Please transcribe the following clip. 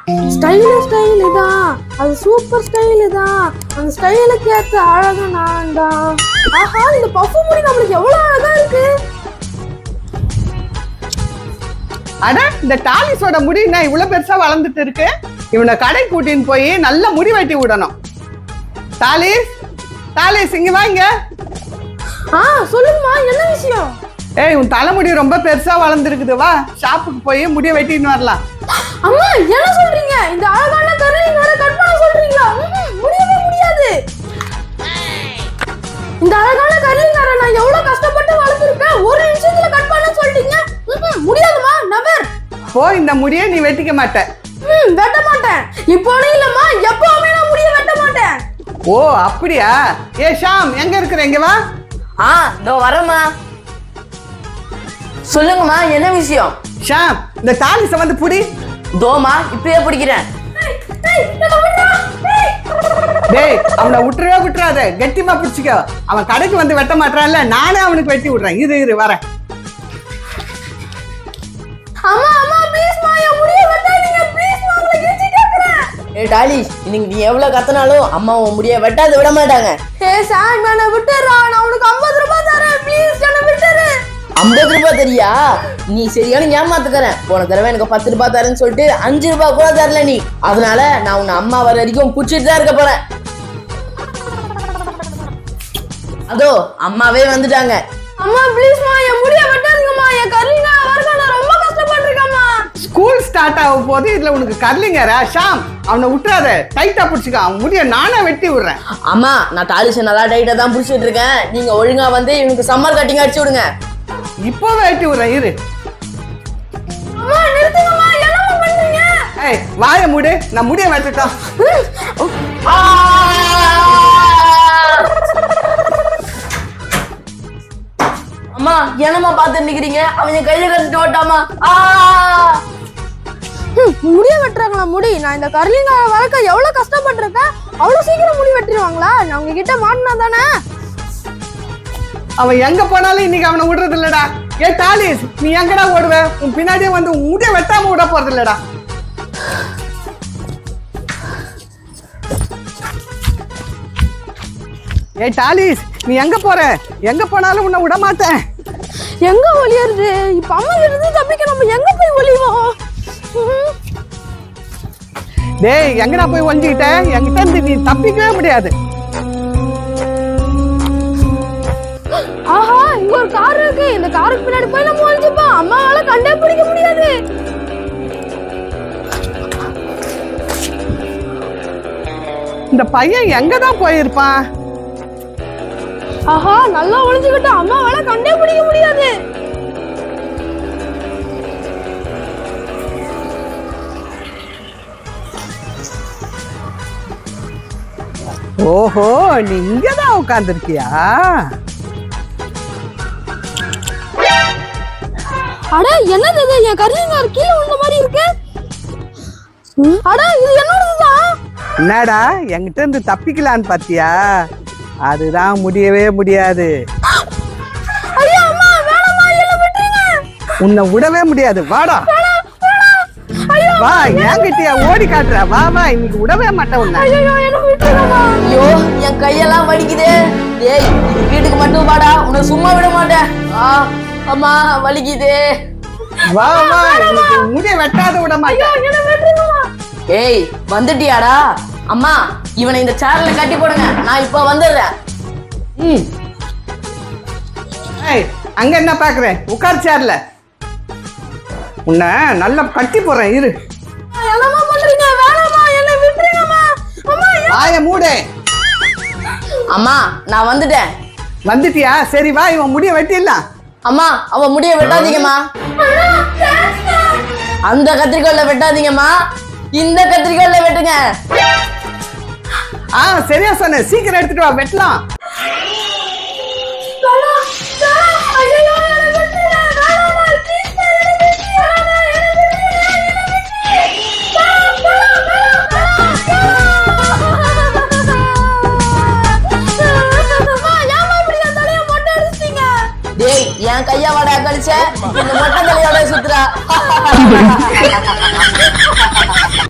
Style தான், அது super style தான். அந்த ஸ்டைலுக்கு ஏற்ற அழகா நான் தான். ஆஹா, இந்த பஃப் முடி நம்மளுக்கு எவ்வளவு அழகா இருக்கு. அட, இந்த டாலிஸோட முடி என்ன இவ்வளவு பெருசா வளர்ந்துட்டு இருக்கு? இவனை கடை கூட்டின்னு போய் நல்ல முடி வெட்டி விடணும். டாலிஸ் இங்க வாங்க. சொல்லுங்கம்மா, என்ன விஷயம்? ஏய், உன் தலைமுடி ரொம்ப பெருசா வளர்ந்துருக்குது, வா ஷாப்புக்கு போய் முடிய வெட்டின்னு வரலாம். அம்மா, என்ன சொல்றீங்க? இந்த அழகான கர்லிங் வர கட் பண்ண சொல்றீங்களா? முடியவே முடியாது. இந்த அழகான கர்லிங் வர நான் எவ்வளவு கஷ்டப்பட்டு வளர்த்திருக்கேன், ஒரு நிமிஷத்துல கட் பண்ண சொல்றீங்க? முடியாதுமா, நெவர். போ, இந்த முடியை நீ வெட்டிக்க மாட்ட. வெட்ட மாட்டேன். இப்போனே இல்லம்மா, எப்பவுமே நான் முடிய வெட்ட மாட்டேன். ஓ, அப்படியா? ஏ ஷாம், எங்க இருக்கிற? இங்க வா. இதோ வரேம்மா. சொல்லுங்கம்மா, என்ன விஷயம்? ஷாம், இந்த டாலிஸ வந்து புடி. தோமா, இப்பயே பிடிக்கிறேன். டேய், அவனை விட்டுறாத, கெட்டிமா பிடிச்சிக்கோ. அவன் கடைக்கு வந்து வெட்ட மாட்டான்ல, நானே அவனுக்கு வெட்டி விடுறேன். இரு வரேன். அம்மா ப்ளீஸ் மா, என் முடிய வெட்டாதீங்க ப்ளீஸ் மா, உங்களை கெஞ்சி கேக்குறேன். டாலிஸ், இன்னைக்கு நீ எவ்வளவு கத்தனாலும் அம்மா உன் முடிய வெட்டாத விட மாட்டாங்க. சாம், என்ன விட்டுறா, நான் உனக்கு 50 ரூபாய் தரேன், ப்ளீஸ் என்ன விட்டுரு. 50 ரூபாய் தெரியா? நீ சரியான ஏமாத்துக்கிறேன். போன தடவை எனக்கு 10 ரூபாய் தரேன்னு சொல்லிட்டு 5 ரூபாய் கூட தரல நீ. அதனால நான் உன்னை அம்மா வர வரைக்கும் புடிச்சிட்டு தான் இருக்க போறேன். அதோ அம்மாவே வந்துட்டாங்க. அம்மா ப்ளீஸ் மா, என் முடிய வெட்டாதீங்கம்மா, என் கர்லிங்க வரல, நான் ரொம்ப கஷ்டப்பட்டிருக்கேம்மா. ஸ்கூல் ஸ்டார்ட் ஆகும் போது இதுல உனக்கு கர்லிங்கரா? ஷாம், அவனை விட்டுறாத, டைட்டா பிடிச்சிக்க. அவன் முடிய நானே வெட்டி விடுறேன். அம்மா, நான் டாலிஷ நல்லா டைட்டா தான் பிடிச்சிட்டு இருக்கேன். நீங்க ஒழுங்கா வந்து இவனுக்கு சம்மர் கட்டிங் அடிச்சு விடுங்க. இப்போ வெட்டி விடுறேன், இரு. அம்மா நிறுத்துங்கம்மா, என்னம்மா பண்றீங்க? ஏய், வாய மூடு, நான் முடிய வெட்டட்டும். அம்மா, என்னம்மா பார்த்து நிக்கிறீங்க? அவன் கையில கட்டிட்டு ஓட்டாமா. முடிய வெட்டுறாங்களா? முடி நான் இந்த கர்லிங்க வளர்க்க எவ்வளவு கஷ்டப்பட்டிருக்கேன், அவ்வளவு சீக்கிரம் முடி வெட்டிடுவாங்களா? நான் உங்ககிட்ட மாட்டினா தானே. அவன் எங்க போனாலும் இன்னைக்கு அவனை விடுறது இல்லடா. ஏ டாலிஸ், நீ எங்கடா ஓடுவ? உன் பின்னாடியே வந்து முடிய வெட்டாம விட போறது இல்லடா. ஏ டாலிஸ், நீ எங்க போற? எங்க போனாலும் உன்னை விட மாட்டேன். எங்க ஒளியறது? இப்ப அம்மா இருந்து தப்பிக்க நம்ம எங்க போய் ஒளிவோம்? டேய், எங்கடா போய் ஒளிஞ்சுக்கிட்ட? என்கிட்ட இருந்து நீ தப்பிக்கவே முடியாது. ஆஹா, இங்க ஒரு கார் இருக்கு. இந்த காருக்கு பின்னாடி போய் நம்ம ஒளிஞ்சுப்போம். அம்மாவால கண்டே பிடிக்க முடியாது. இந்த பையன் எங்கதான் போயிருப்பான்? ஆஹா, நல்லா ஒளிஞ்சுக்கிட்டு அம்மாவால கண்டே பிடிக்க முடியாது. ஓஹோ, நீ இங்கதான் உட்கார்ந்துருக்கியா? அட, என்னது இது? என் கர்லிங்க கீழே விழுந்த மாதிரி இருக்கு. அட, இது என்னோடதுதான். என்னடா, என்கிட்ட இருந்து தப்பிக்கலான்னு பாத்தியா? அதுதான் முடியவே முடியாது. ஐயா அம்மா, வேணாம்மா, என்ன விட்டுருங்க. உன்னை விடவே முடியாது. வாடா, வா, என்கிட்டயா ஓடி காட்டுற? வா, இன்னைக்கு விடவே மாட்டேன் உன்னை. ஐயோ, என் கையெல்லாம் வலிக்குதே. டேய், வீட்டுக்கு மட்டும் வாடா, உன்னை சும்மா விட மாட்டேன். அம்மா வலிக்குதே. வா, இன்னைக்கு முடிய வெட்டாத விட மாட்டேன். ஏய், வந்துட்டியாடா? அம்மா, இவனை இந்த சேர்ல கட்டி போடுங்க, நான் இப்ப வந்துடுறேன். ஏய், அங்க என்ன பாக்குறேன்? உட்கார் சேர்ல. உன்னை நல்லா கட்டி போறேன், இரு. என்னம்மா பண்றீங்க? வேணாம்மா, என்ன விட்டுருங்கம்மா. அம்மா, வாய மூடு. அம்மா, நான் வந்துட்டேன். வந்துட்டியா? சரி வா, இவன் முடிய வெட்டிடலாம். அம்மா, அவன் முடிய வெட்டாதீங்கம்மா. அந்த கத்திரிக்கோல்ல வெட்டாதீங்கம்மா, இந்த கத்திரிக்கோல்ல வெட்டுங்க. சரியா சொன்ன, சீக்கிரம் எடுத்துட்டு வா, வெட்டலாம். டேய், என் கையா வாடா கழிச்ச, இந்த மொட்டை தலையோட சுத்துறா.